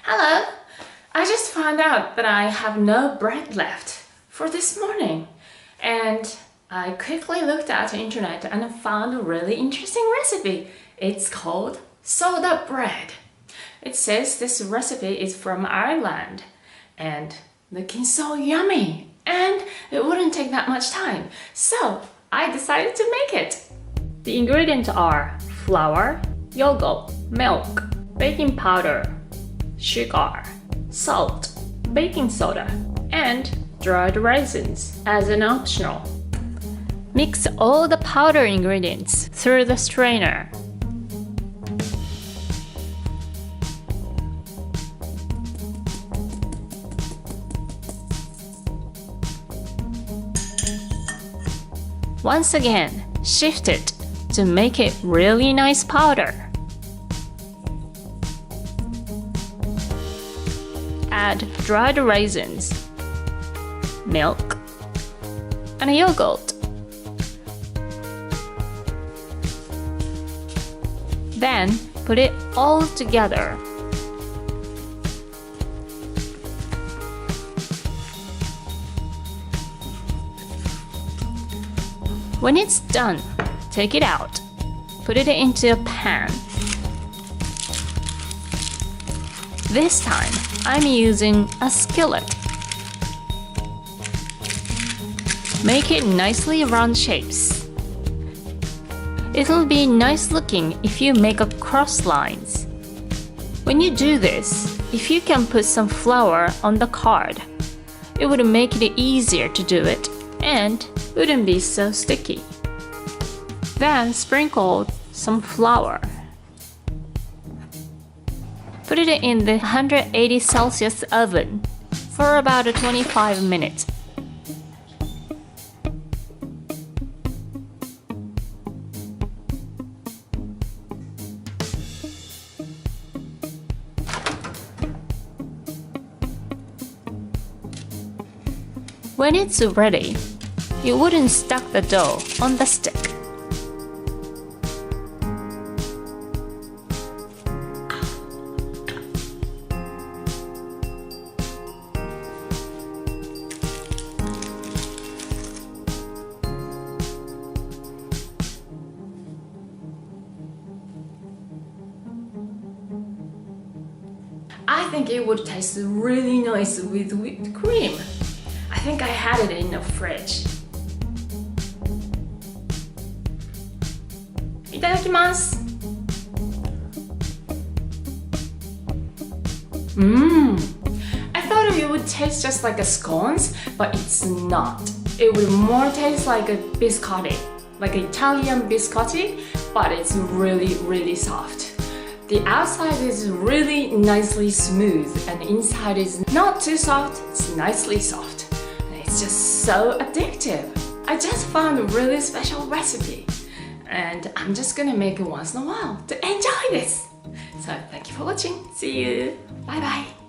Hello! I just found out that I have no bread left for this morning, and I quickly looked at the internet and found a really interesting recipe. It's called soda bread. It says this recipe is from Ireland and looking so yummy, and it wouldn't take that much time, so I decided to make it. The ingredients are flour, yogurt, milk, baking powder, sugar, salt, baking soda, and dried raisins as an optional. Mix all the powder ingredients through the strainer. Once again, shift it to make it really nice powder. Add dried raisins, milk, and yogurt. Then put it all together. When it's done, take it out. Put it into a pan. This time, I'm using a skillet. Make it nicely round shapes. It'll be nice looking if you make a cross lines. When you do this, if you can put some flour on the card, it would make it easier to do it and wouldn't be so sticky. Then sprinkle some flour. Put it in the 180 Celsius oven for about 25 minutes. When it's ready, you wouldn't stuck the dough on the stick. I think it would taste really nice with whipped cream. I think I had it in the fridge. いただきます。I thought it would taste just like a scones, but it's not. It would more taste like a biscotti, like Italian biscotti, but it's really soft. The outside is really nicely smooth and inside is not too soft, it's nicely soft. And it's just so addictive. I just found a really special recipe and I'm just gonna make it once in a while to enjoy this. So thank you for watching. See you. Bye bye.